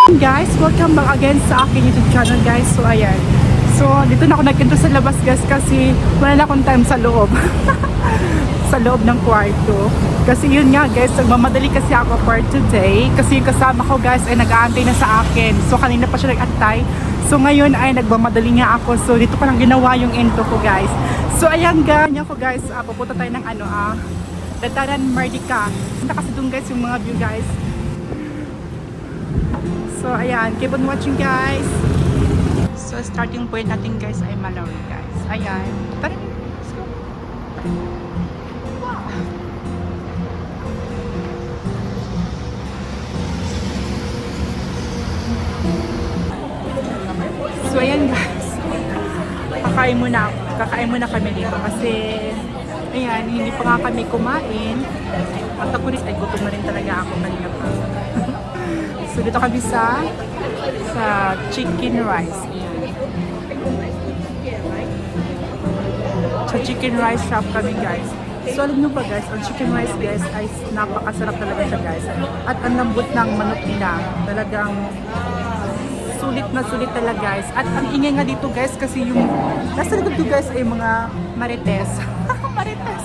Guys, welcome back again sa aking YouTube channel guys. So ayan. So dito na ako nagkinto sa labas guys kasi wala na akong time sa loob. Sa loob ng kwarto. Kasi yun nga guys, nagmamadali kasi ako for today. Kasi yung kasama ko guys ay nag-aantay na sa akin. So kanina pa siya nag-antay. So ngayon ay nagmamadali nga ako. So dito ko lang ginawa yung intro ko guys. So ayan ganyan ko guys. Pupunta tayo ng Dataran Mardica. Punta kasi dun guys yung mga view guys. So ayan, keep on watching guys. So starting point natin guys ay Malawi guys. Ayan. Tara, let's go. Wow. So ayan guys. Kakain muna kami dito kasi ayan, hindi pa nga kami kumain. At ako rin, ay gutom na rin talaga ako kanina pa. So dito kami sa chicken rice. Sa chicken rice shop kami guys. So alam nyo ba guys, ang chicken rice guys ay napakasarap talaga siya guys. At ang lambot ng manok nila, talagang sulit na sulit talaga guys. At ang ingay nga dito guys kasi yung nasa likod ko guys ay mga marites. Marites.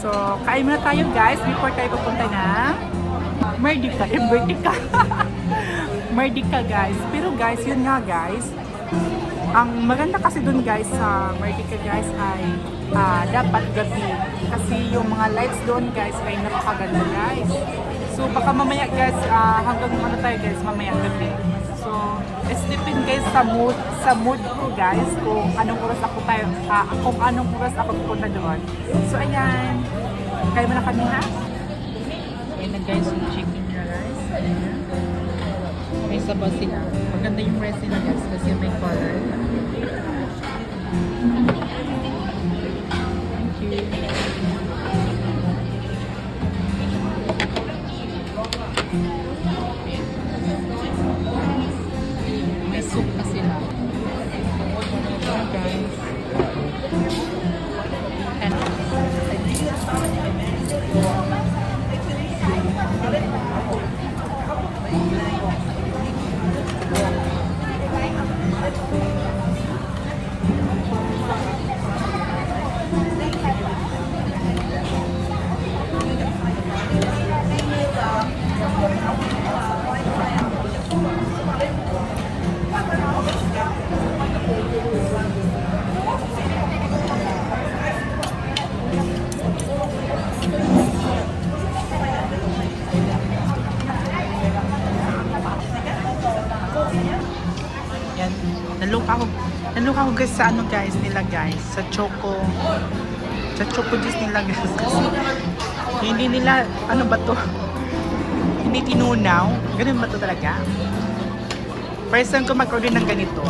So kain muna tayo guys before tayo pupunta na Mardica, Mardica guys. Pero guys, yun nga guys. Ang maganda kasi dun guys sa Mardica guys ay dapat gabi. Kasi yung mga lights doon guys ay napakaganda guys. So baka mamaya guys, hanggang ano tayo guys, mamaya gabi. So, it's depend guys sa mood ko guys kung anong oras ako pupunta doon. So ayan. Kaya mo na kami ha? Ayan na guys yung chicken rice. Ayan. May sabaw sila. Maganda yung rice nila guys kasi may color. Thank you. May soup pa sila. Ayan guys. And Naluka ako guys sa guys nila guys sa choco juice nila guys kasi hindi nila ba to hindi tinunaw, ganun ba to talaga? First time ko mag-order ng ganito.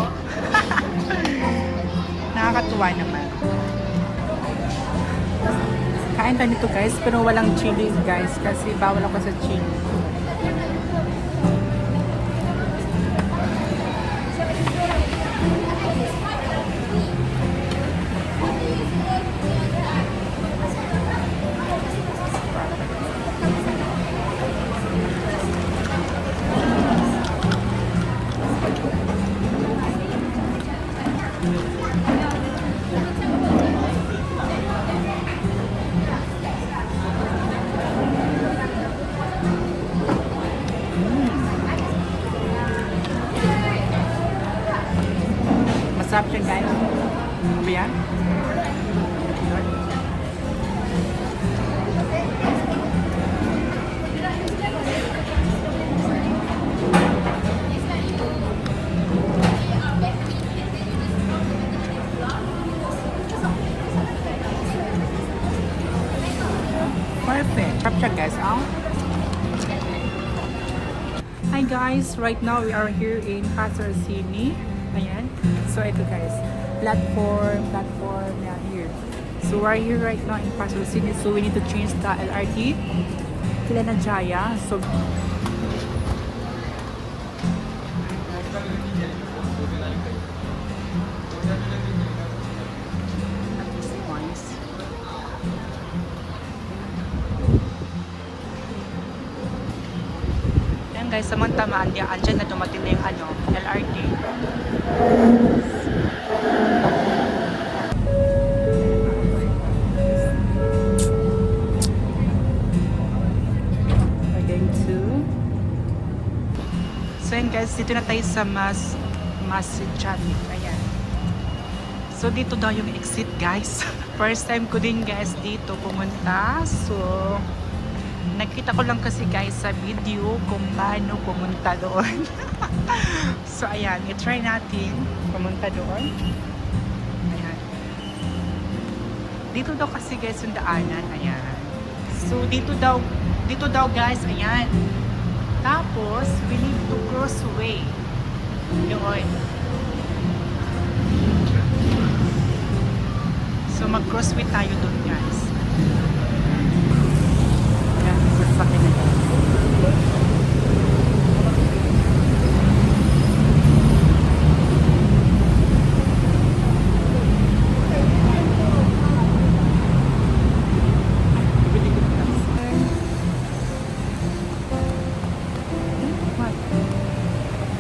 Nakakatuwa naman. Kain tayo nito guys pero walang chili guys kasi bawal ako sa chili. Masarap siya guys. Ano yan? Perfect. Sarap siya guys. Hi guys, right now we are here in Pasar City. Ayan. So ito guys, platform, yeah, here. So we're here right now in Pasar City. So we need to change the LRT. Kilanajaya. So guys, sa mga tamaan, andyan na dumating na yung ano, LRT. We're going to... So yun guys, dito na tayo sa Masjid Jamik. Ayan. So dito daw yung exit guys. First time ko din guys dito pumunta. So nakita ko lang kasi guys sa video kung paano pumunta doon. So ayan, i-try natin pumunta doon. Ayan. Dito daw kasi guys yung daanan. Ayan. So dito daw guys, ayan. Tapos we need to cross way. Doon. So mag-crossway tayo doon guys. Ayan, sasakyan na guys.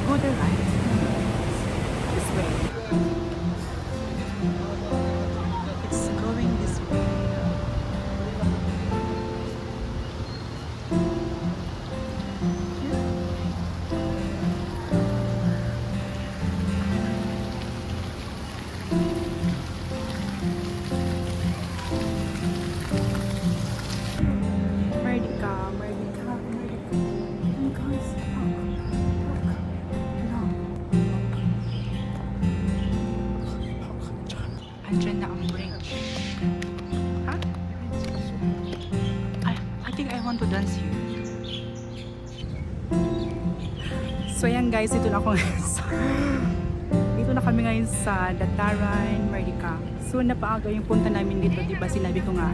Go the right. This way. It's going this way. Merdeka. Oh, guys. Andyan na ang bridge. Huh? I think I want to dance here. So yan guys, dito na kami ngayon sa Dataran, Merdeka. So napaaga yung punta namin dito, diba sinabi ko nga,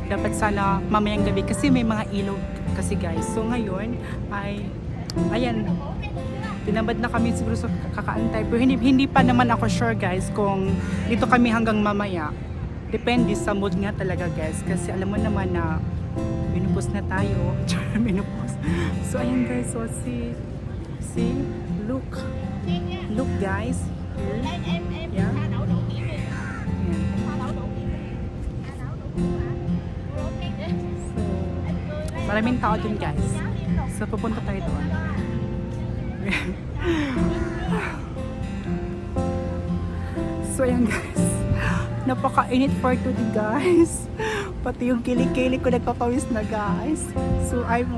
dapat sana mamayang gabi kasi may mga ilog kasi guys. So ngayon ay, ayan, tinabad na kami siguro sa kakaantay. Pero hindi pa naman ako sure guys kung dito kami hanggang mamaya. Depende sa mood nga talaga guys. Kasi alam mo naman na minupos na tayo. Minupos. So ayan guys. So see, look guys. Yeah. Ayan. So, maraming tao dun guys. So pupunta tayo doon. So ayan guys, napaka-init for today guys. Pati yung kilik-kilik ko nagpapawis na guys. So I'm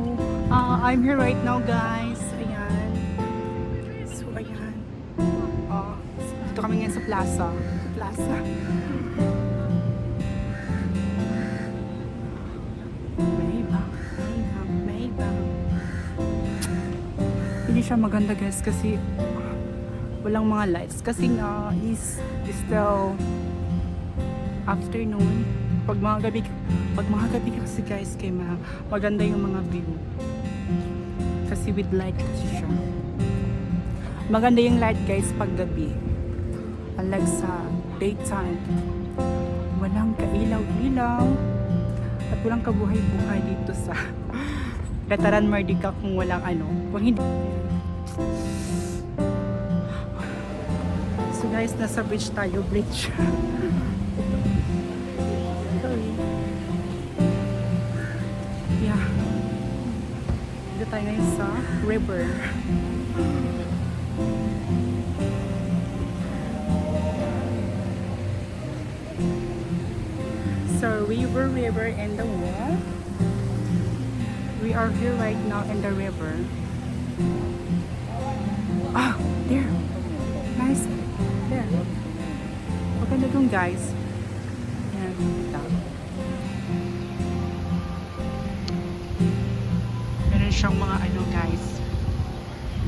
here right now guys. Ayan. So ayan. Dito kami ngayon sa plaza. Hindi siya maganda guys kasi walang mga lights kasi nga is still afternoon. Pag mga gabi kasi guys kay maganda yung mga view kasi with light kasi siya. Maganda yung light guys pag gabi, unlike sa daytime. Walang kailaw-ilaw at walang kabuhay-buhay dito sa Dataran, Merdeka kung walang kung hindi. So guys, nasa bridge tayo, bridge. Sorry. Yeah. Dito tayo ngayon sa river. So river and the wall. We are here right now in the river. Ah, there. Nice. There. Maganda dun guys. Yan. Meron siyang mga guys.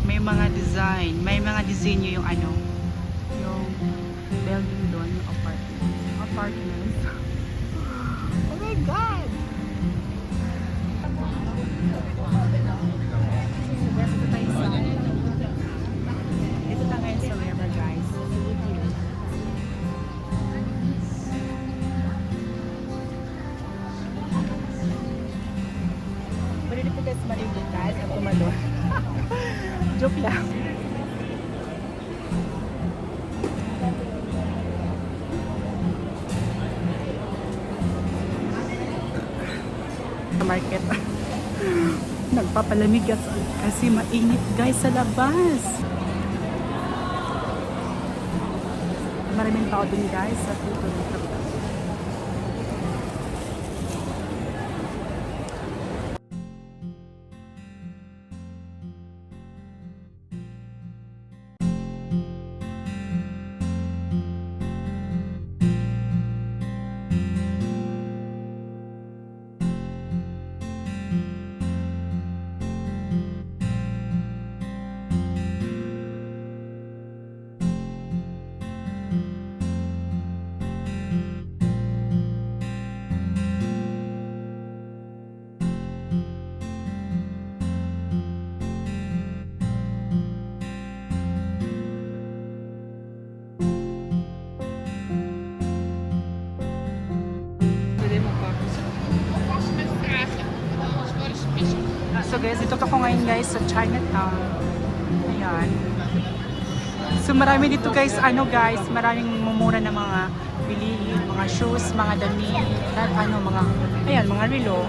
May mga design. May mga disenyo yung yung building doon, yung apartment. Oh my God! Dito tayo ngayon sa river guys. Pwede dito guys maligo guys at balon. Joke lang. Sa market. Nagpapalamig kasi mainit guys sa labas. Maraming tao dun guys sa dito. So guys, dito ako ngayon guys sa Chinatown. Ayan. So marami dito guys, maraming mumura na mga bilihin, mga shoes, mga damit, at mga relo.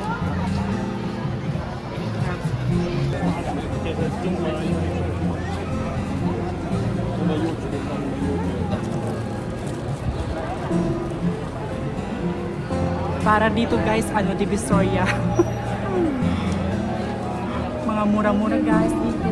Para dito guys, Divisoria. Mga mura-mura guys dito.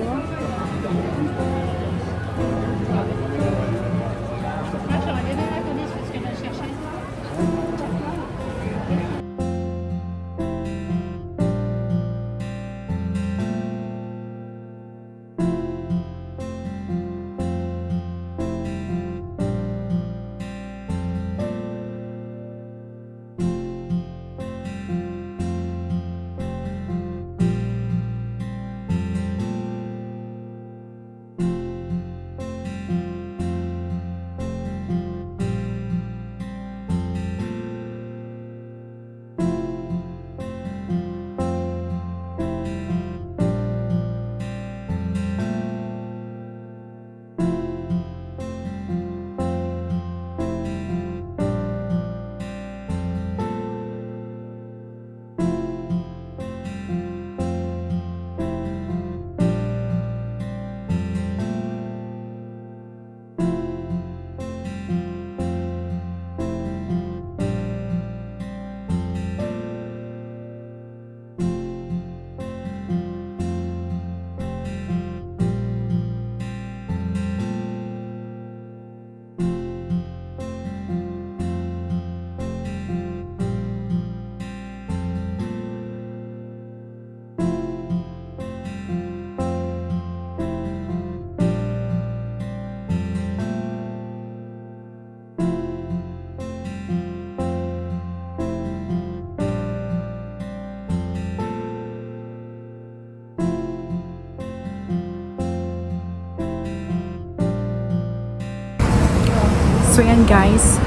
So yan guys.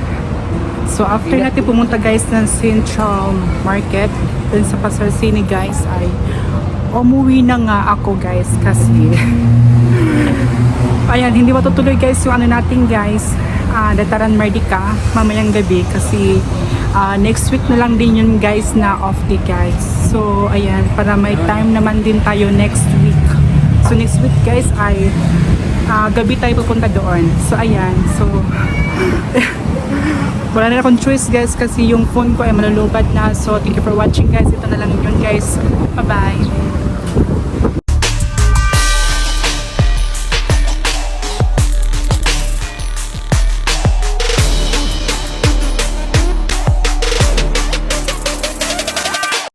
So after natin pumunta guys ng Central Market dun sa Pasar Cine guys, ay umuwi na nga ako guys kasi ayan, hindi matutuloy guys yung natin guys, Dataran Merdeka mamayang gabi kasi next week na lang din yun guys na off day guys. So ayan, para may time naman din tayo next week. So next week guys ay gabi tayo pupunta doon. So ayan, so wala na akong choice guys kasi yung phone ko ay malulubad na. So thank you for watching guys. Ito na lang yun guys. Bye bye.